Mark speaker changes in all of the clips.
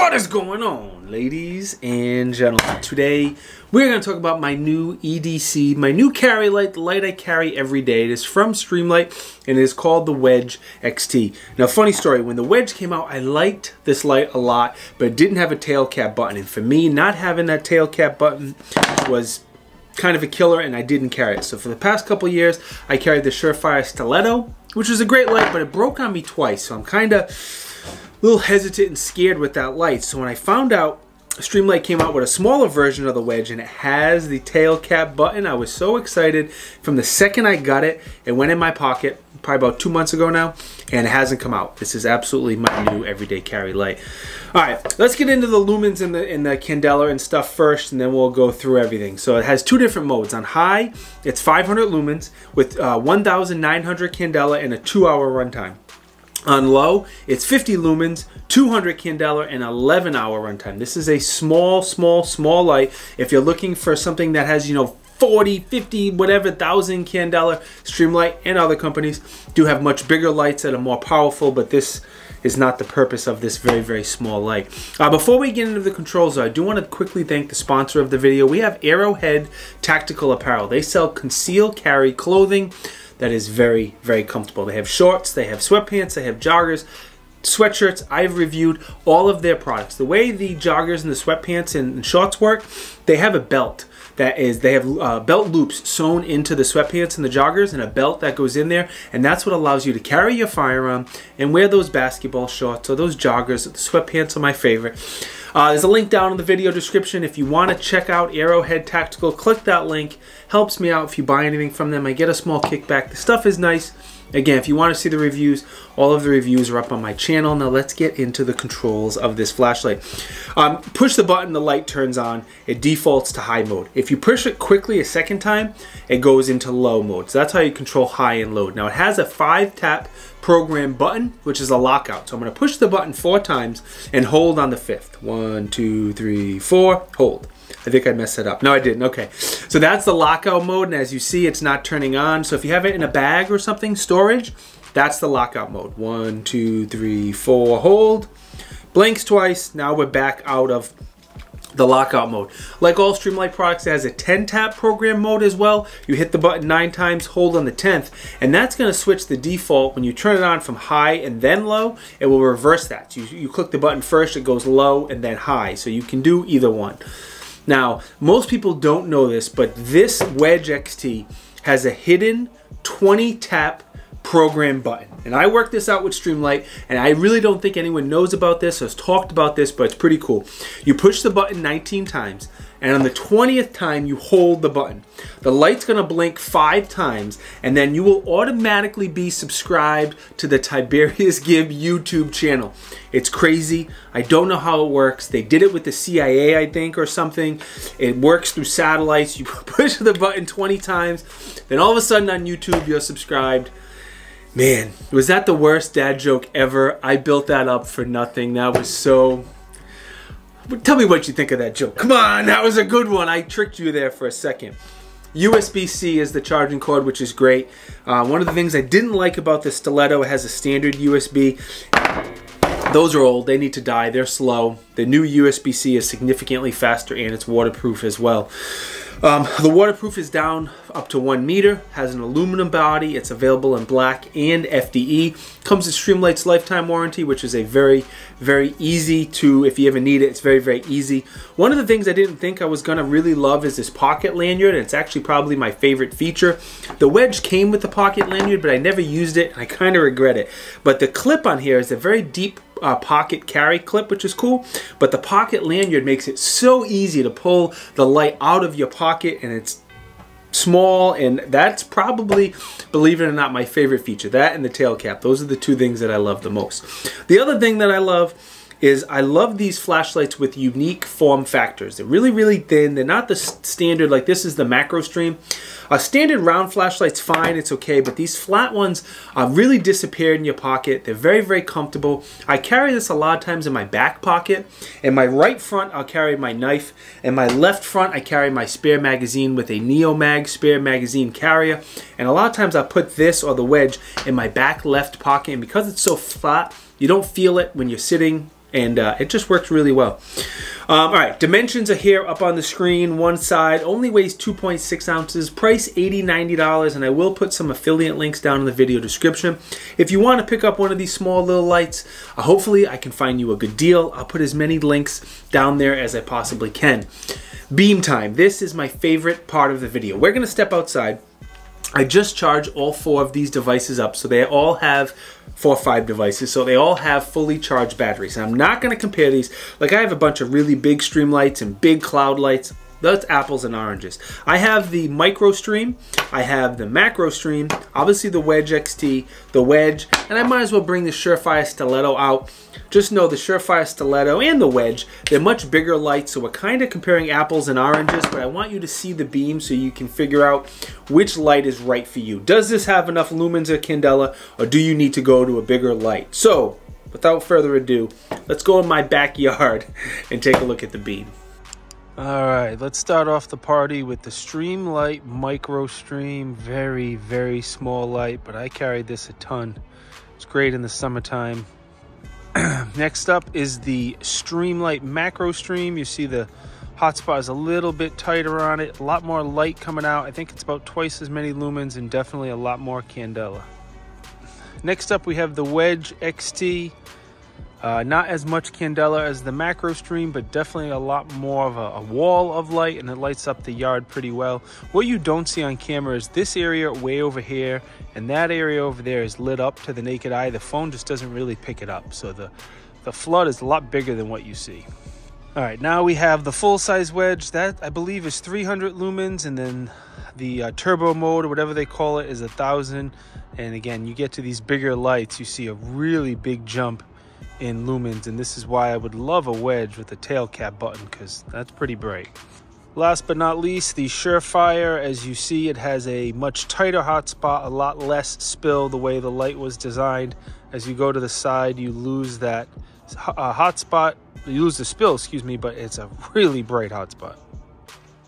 Speaker 1: What is going on, ladies and gentlemen? Today we're going to talk about my new EDC, my new carry light, the light I carry every day. It is from Streamlight and it is called the Wedge XT. Now, funny story, when the Wedge came out, I liked this light a lot, but it didn't have a tail cap button. And for me, not having that tail cap button was kind of a killer, and I didn't carry it. So for the past couple years, I carried the Surefire Stiletto, which was a great light, but it broke on me twice. So I'm kind of a little hesitant and scared with that light. So when I found out Streamlight came out with a smaller version of the Wedge and it has the tail cap button, I was so excited. From the second I got it, it went in my pocket probably about 2 months ago now, and it hasn't come out. This is absolutely my new everyday carry light. All right, let's get into the lumens and the candela and stuff first, and then we'll go through everything. So it has two different modes. On high, it's 500 lumens with 1,900 candela and a 2-hour runtime. On low, it's 50 lumens, 200 candela, and 11-hour runtime. This is a small light. If you're looking for something that has, 40, 50, whatever, 1,000 candela, Streamlight and other companies do have much bigger lights that are more powerful, but this is not the purpose of this very small light. Before we get into the controls, though, I do want to quickly thank the sponsor of the video. We have Arrowhead Tactical Apparel. They sell concealed carry clothing that is very comfortable. They have shorts, they have sweatpants, they have joggers, sweatshirts. I've reviewed all of their products. The way the joggers and the sweatpants and shorts work, they have a belt. They have belt loops sewn into the sweatpants and the joggers, and a belt that goes in there, and that's what allows you to carry your firearm and wear those basketball shorts or those joggers. The sweatpants are my favorite. There's a link down in the video description. If you want to check out Arrowhead Tactical, click that link. Helps me out if you buy anything from them. I get a small kickback. The stuff is nice. Again, if you want to see the reviews, all of the reviews are up on my channel. Now let's get into the controls of this flashlight. Push the button, the light turns on. It defaults to high mode. If you push it quickly a second time, it goes into low mode. So that's how you control high and low. Now it has a 5-tap program button, which is a lockout. So I'm going to push the button 4 times and hold on the 5th. 1, 2, 3, 4, hold. I think I messed it up. No, I didn't. Okay. So that's the lockout mode, and as you see, it's not turning on. So if you have it in a bag or something, storage, that's the lockout mode. 1, 2, 3, 4, hold. Blinks twice. Now we're back out of the lockout mode. Like all Streamlight products, it has a 10-tap program mode as well. You hit the button 9 times, hold on the 10th, and that's going to switch the default. When you turn it on from high and then low, it will reverse that. So you click the button first, it goes low and then high. So you can do either one. Now, most people don't know this, but this Wedge XT has a hidden 20-tap program button. And I worked this out with Streamlight, and I really don't think anyone knows about this or has talked about this, but it's pretty cool. You push the button 19 times, and on the 20th time, you hold the button. The light's gonna blink 5 times, and then you will automatically be subscribed to the Tiberious Gib YouTube channel. It's crazy. I don't know how it works. They did it with the CIA, I think, or something. It works through satellites. You push the button 20 times, then all of a sudden on YouTube, you're subscribed. Man, was that the worst dad joke ever? I built that up for nothing. That was so... Tell me what you think of that joke. Come on, that was a good one. I tricked you there for a second. USB-C is the charging cord, which is great. One of the things I didn't like about the Stiletto, it has a standard USB. Those are old, they need to die, they're slow. The new USB-C is significantly faster and it's waterproof as well. The waterproof is down up to 1 meter, has an aluminum body, it's available in black and FDE. Comes with Streamlight's lifetime warranty, which is a very easy to, if you ever need it, it's very easy. One of the things I didn't think I was gonna really love is this pocket lanyard, and it's actually probably my favorite feature. The Wedge came with the pocket lanyard, but I never used it, and I kind of regret it. But the clip on here is a very deep pocket carry clip, which is cool, but the pocket lanyard makes it so easy to pull the light out of your pocket, and it's small, and that's probably, believe it or not, my favorite feature. That and the tail cap. Those are the 2 things that I love the most. The other thing that I love is I love these flashlights with unique form factors. They're really thin. They're not the standard, like this is the macro stream. A standard round flashlight's fine, it's okay, but these flat ones really disappear in your pocket. They're very comfortable. I carry this a lot of times in my back pocket. In my right front, I'll carry my knife. In my left front, I carry my spare magazine with a Neomag spare magazine carrier. And a lot of times I'll put this or the Wedge in my back left pocket, and because it's so flat, you don't feel it when you're sitting and it just works really well. All right, dimensions are here up on the screen. One side only weighs 2.6 ounces, price $80, $90, and I will put some affiliate links down in the video description. If you want to pick up one of these small little lights, hopefully I can find you a good deal. I'll put as many links down there as I possibly can. Beam time. This is my favorite part of the video. We're going to step outside. I just charged all 4 of these devices up, so they all have 4 or 5 devices, so they all have fully charged batteries. And I'm not going to compare these. Like, I have a bunch of really big Streamlights and big cloud lights. That's apples and oranges. I have the Micro Stream, I have the Macro Stream, obviously the Wedge XT, the Wedge, and I might as well bring the Surefire Stiletto out. Just know the Surefire Stiletto and the Wedge, they're much bigger lights, so we're kind of comparing apples and oranges, but I want you to see the beam so you can figure out which light is right for you. Does this have enough lumens or candela, or do you need to go to a bigger light? So, without further ado, let's go in my backyard and take a look at the beam. Alright, let's start off the party with the Streamlight Micro Stream. Very, very small light, but I carried this a ton. It's great in the summertime. Next up is the Streamlight Macro Stream. You see the hotspot is a little bit tighter on it, a lot more light coming out. I think it's about twice as many lumens and definitely a lot more candela. Next up we have the Wedge XT. Not as much candela as the Macro Stream, but definitely a lot more of a wall of light, and it lights up the yard pretty well. What you don't see on camera is this area way over here, and that area over there is lit up to the naked eye. The phone just doesn't really pick it up, so the flood is a lot bigger than what you see. All right, now we have the full-size Wedge. That, I believe, is 300 lumens, and then the turbo mode, or whatever they call it, is 1,000. And again, you get to these bigger lights, you see a really big jump in lumens, and this is why I would love a Wedge with a tail cap button, because that's pretty bright. Last but not least, the Surefire. As you see, it has a much tighter hotspot, a lot less spill the way the light was designed. As you go to the side, you lose that hotspot, you lose the spill, excuse me, but it's a really bright hotspot.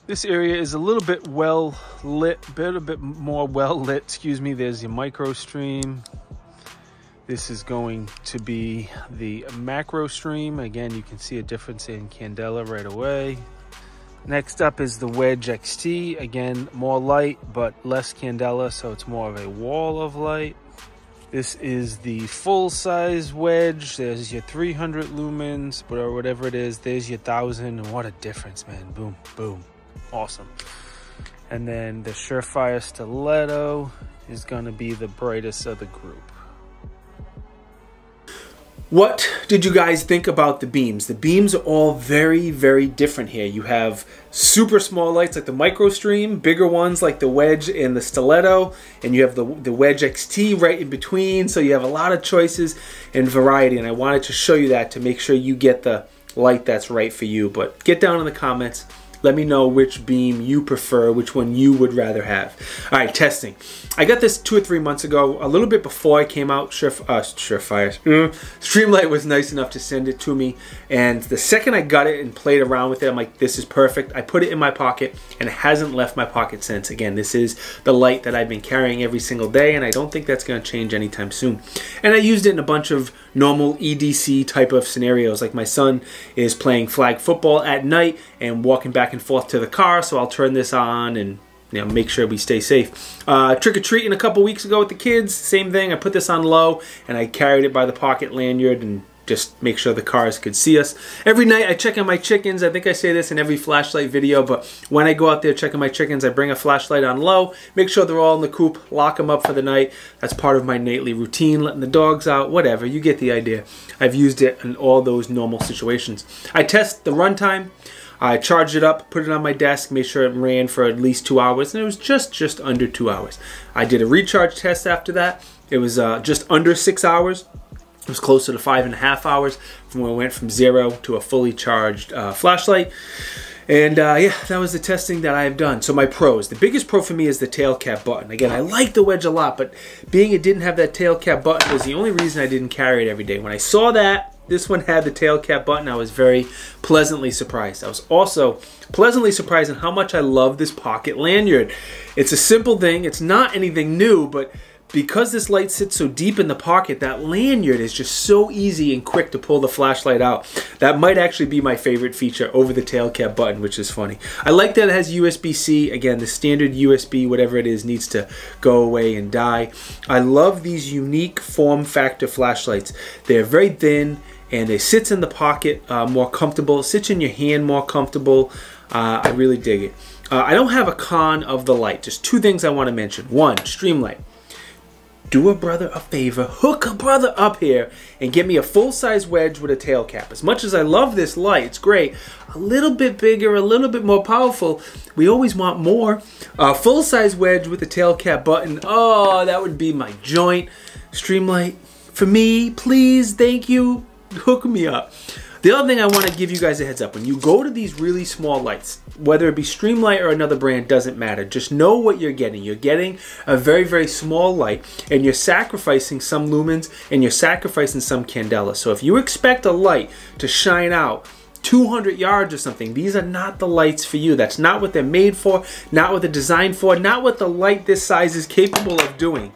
Speaker 1: This area is a little bit well lit, a bit more well lit, excuse me. There's your Micro Stream. This is going to be the Macro Stream. Again, you can see a difference in candela right away. Next up is the Wedge XT. Again, more light, but less candela, so it's more of a wall of light. This is the full-size Wedge. There's your 300 lumens, or whatever it is. There's your 1,000, and what a difference, man. Boom, boom. Awesome. And then the Surefire Stiletto is going to be the brightest of the group. What did you guys think about the beams? The beams are all very, very different here. You have super small lights like the Micro Stream, bigger ones like the Wedge and the Stiletto, and you have the Wedge XT right in between. So you have a lot of choices and variety, and I wanted to show you that to make sure you get the light that's right for you. But get down in the comments. Let me know which beam you prefer, which one you would rather have. All right, testing. I got this 2 or 3 months ago, a little bit before I came out. Streamlight was nice enough to send it to me, and the second I got it and played around with it, I'm like, this is perfect. I put it in my pocket, and it hasn't left my pocket since. Again, this is the light that I've been carrying every single day, and I don't think that's going to change anytime soon. And I used it in a bunch of normal EDC type of scenarios, like my son is playing flag football at night and walking back and forth to the car, so I'll turn this on and make sure we stay safe. Trick-or-treating a couple weeks ago with the kids, same thing. I put this on low and I carried it by the pocket lanyard and just make sure the cars could see us. Every night I check on my chickens. I think I say this in every flashlight video, but when I go out there checking my chickens, I bring a flashlight on low, make sure they're all in the coop, lock them up for the night. That's part of my nightly routine, letting the dogs out, whatever, you get the idea. I've used it in all those normal situations. I test the runtime. I charged it up, put it on my desk, made sure it ran for at least 2 hours, and it was just under 2 hours. I did a recharge test after that. It was just under 6 hours. It was closer to 5.5 hours from when we went from 0 to a fully charged flashlight. And yeah, that was the testing that I have done. So my pros. The biggest pro for me is the tail cap button. Again, I like the Wedge a lot, but being it didn't have that tail cap button was the only reason I didn't carry it every day. When I saw that this one had the tail cap button, I was very pleasantly surprised. I was also pleasantly surprised at how much I love this pocket lanyard. It's a simple thing. It's not anything new, but because this light sits so deep in the pocket, that lanyard is just so easy and quick to pull the flashlight out. That might actually be my favorite feature over the tail cap button, which is funny. I like that it has USB-C. Again, the standard USB, whatever it is, needs to go away and die. I love these unique form factor flashlights. They're very thin and it sits in the pocket more comfortable. It sits in your hand more comfortable. I really dig it. I don't have a con of the light. Just two things I want to mention. One, Streamlight. Do a brother a favor, hook a brother up here and get me a full-size wedge with a tail cap. As much as I love this light, it's great. A little bit bigger, a little bit more powerful. We always want more. Full-size wedge with a tail cap button. Oh, that would be my joint. Streamlight, for me, please, thank you. Hook me up. The other thing I want to give you guys a heads up, when you go to these really small lights, whether it be Streamlight or another brand, doesn't matter. Just know what you're getting. You're getting a very, very small light, and you're sacrificing some lumens, and you're sacrificing some candela. So if you expect a light to shine out 200 yards or something, these are not the lights for you. That's not what they're made for, not what they're designed for, not what the light this size is capable of doing.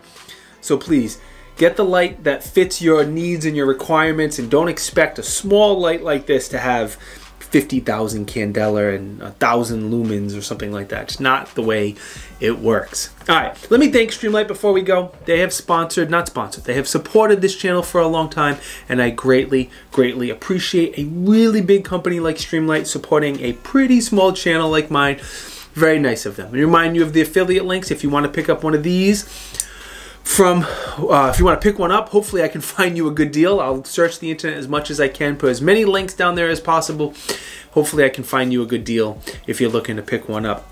Speaker 1: So please, get the light that fits your needs and your requirements, and don't expect a small light like this to have 50,000 candela and 1,000 lumens or something like that. It's not the way it works. All right, let me thank Streamlight before we go. They have they have supported this channel for a long time, and I greatly, greatly appreciate a really big company like Streamlight supporting a pretty small channel like mine. Very nice of them. I remind you of the affiliate links if you want to pick up one of these. If you want to pick one up, hopefully I can find you a good deal. I'll search the internet as much as I can, put as many links down there as possible. Hopefully I can find you a good deal if you're looking to pick one up.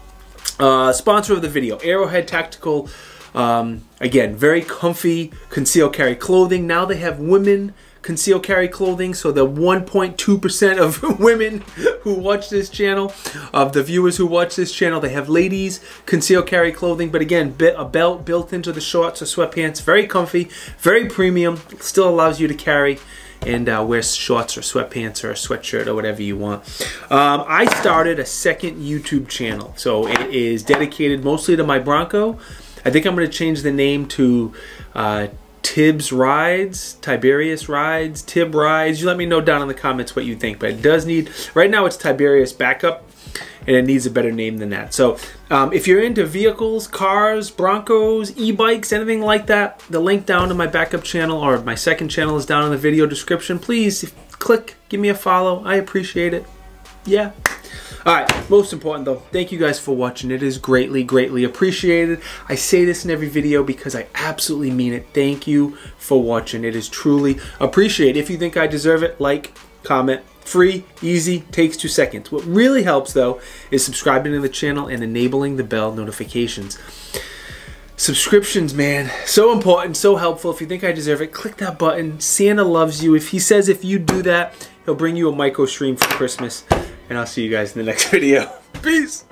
Speaker 1: Sponsor of the video, Arrowhead Tactical. Again, very comfy conceal carry clothing. Now they have women conceal carry clothing, so the 1.2% of women who watch this channel, of the viewers who watch this channel, they have ladies conceal carry clothing, but again, a belt built into the shorts or sweatpants. Very comfy, very premium, still allows you to carry and wear shorts or sweatpants or a sweatshirt or whatever you want. I started a second YouTube channel, so it is dedicated mostly to my Bronco. I think I'm going to change the name to Tib's Rides, Tiberious Rides, Tib Rides. You let me know down in the comments what you think, but it does need, right now it's Tiberious Backup, and it needs a better name than that. So if you're into vehicles, cars, Broncos, e-bikes, anything like that, the link down to my backup channel or my second channel is down in the video description. Please click, give me a follow. I appreciate it. Yeah. Alright, most important though, thank you guys for watching. It is greatly, greatly appreciated. I say this in every video because I absolutely mean it. Thank you for watching. It is truly appreciated. If you think I deserve it, like, comment. Free, easy, takes 2 seconds. What really helps though is subscribing to the channel and enabling the bell notifications. Subscriptions, man, so important, so helpful. If you think I deserve it, click that button. Santa loves you. If he says if you do that, he'll bring you a micro stream for Christmas. And I'll see you guys in the next video. Peace!